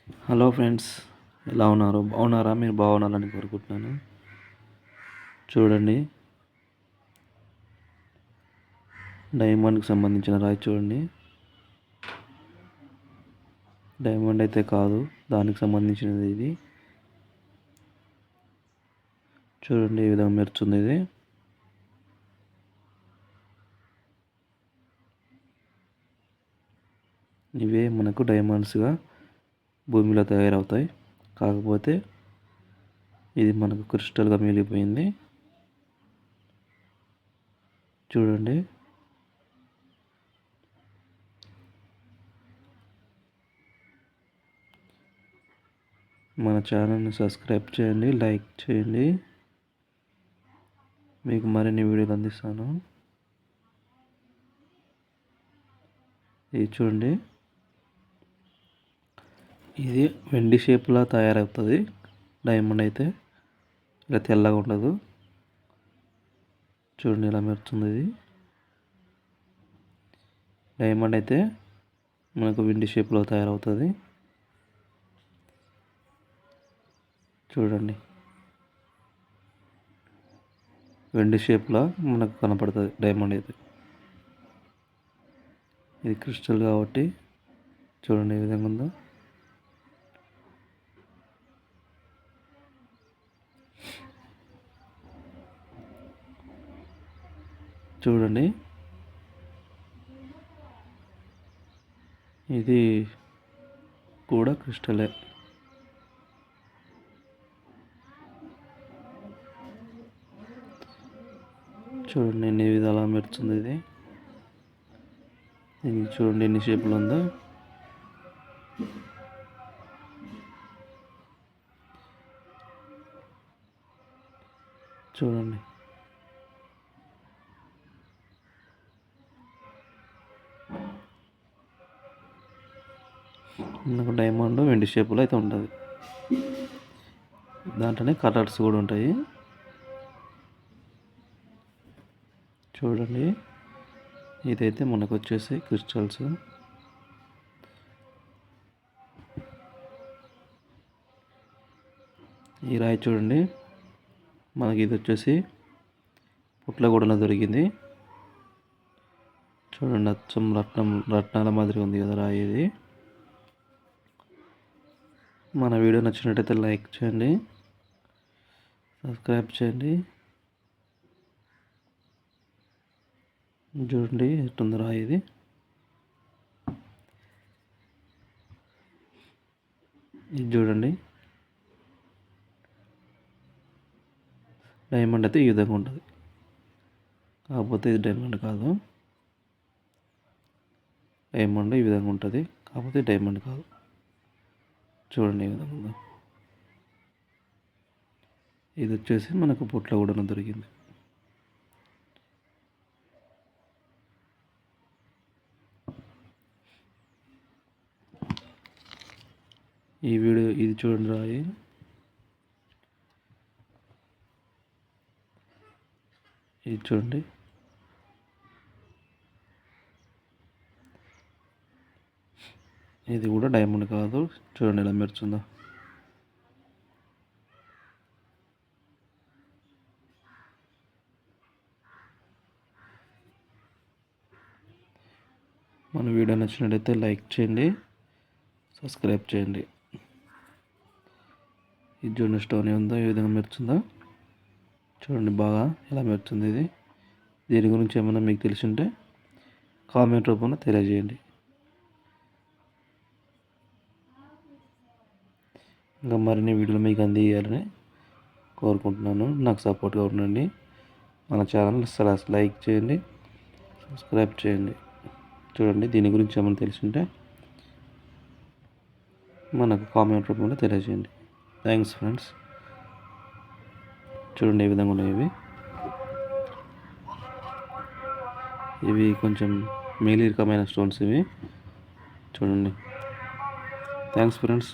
Hello friends, ఎలా ఉన్నారు? బాగున్నారా? మీరు బాగున్నారని కోరుకుంటున్నాను. చూడండి, డైమండ్కి సంబంధించిన రాయి చూడండి. డైమండ్ అయితే కాదు, దానికి సంబంధించినది ఇది. చూడండి, ఈ విధంగా మెరుస్తుంది ఇది. ఇవే మనకు డైమండ్స్గా భూమిలో తయారవుతాయి. కాకపోతే ఇది మనకు క్రిస్టల్గా మిగిలిపోయింది. చూడండి, మన ఛానల్ని సబ్స్క్రైబ్ చేయండి, లైక్ చేయండి. మీకు మరిన్ని వీడియోలు అందిస్తాను. ఇది చూడండి, ఇది వెండి షేప్లా తయారవుతుంది. డైమండ్ అయితే ఇలా తెల్లగా ఉండదు. చూడండి, ఇలా మెరుస్తుంది ఇది. డైమండ్ అయితే మనకు వెండి షేప్లో తయారవుతుంది. చూడండి, వెండి షేప్లో మనకు కనపడుతుంది డైమండ్ అయితే. ఇది క్రిస్టల్ కాబట్టి చూడండి ఏ విధంగా ఉందో. చూడండి, ఇది కూడా క్రిస్టలే. చూడండి ఎన్ని విధాలా మెరుస్తుంది ఇది. దీనికి చూడండి ఎన్ని షేపులు ఉందో. చూడండి, మనకు డైమండ్ వెండి షేపులో అయితే ఉంటుంది. దాంట్లోనే కలర్స్ కూడా ఉంటాయి. చూడండి, ఇదైతే మనకు వచ్చేసి క్రిస్టల్స్. ఈ రాయి చూడండి, మనకి ఇది వచ్చేసి పుట్లగూడలో దొరికింది. చూడండి, అచ్చం రత్నాల మాదిరి ఉంది కదా రాయి ఇది. మన వీడియో నచ్చినట్టయితే లైక్ చేయండి, సబ్స్క్రైబ్ చేయండి. చూడండి ఎట్టుంది రాయి ఇది. ఇది చూడండి, డైమండ్ అయితే ఈ విధంగా ఉంటుంది. కాకపోతే ఇది డైమండ్ కాదు. డైమండ్ ఈ విధంగా ఉంటుంది, కాకపోతే డైమండ్ కాదు. చూడండి ఏ విధంగా ఉందో. ఇది వచ్చేసి మనకు పుట్లగూడలో దొరికింది. ఈ వీడియో ఇది చూడండి రాయి. ఇది చూడండి, ఇది కూడా డైమండ్ కాదు. చూడండి ఎలా మెరుస్తుందో. మన వీడియో నచ్చినట్టయితే లైక్ చేయండి, సబ్స్క్రైబ్ చేయండి. ఇది చూడండి స్టోన్ ఉందో ఏ విధంగా మెరుస్తుందో. చూడండి బాగా ఎలా మెరుస్తుంది ఇది. దీని గురించి ఏమైనా మీకు తెలిసి ఉంటే కామెంట్ రూపంలో తెలియజేయండి. ఇంకా మరిన్ని వీడియోలు మీకు అందియాలని కోరుకుంటున్నాను. నాకు సపోర్ట్గా ఉండండి. మన ఛానల్ లైక్ చేయండి, సబ్స్క్రైబ్ చేయండి. చూడండి, దీని గురించి ఏమైనా తెలిసింటే మనకు కామెంట్ రూపంలో తెలియజేయండి. Thanks friends. చూడండి ఏ విధంగా ఉన్నాయి ఇవి. ఇవి కొంచెం మేలి రకమైన స్టోన్స్ ఇవి. చూడండి. Thanks friends.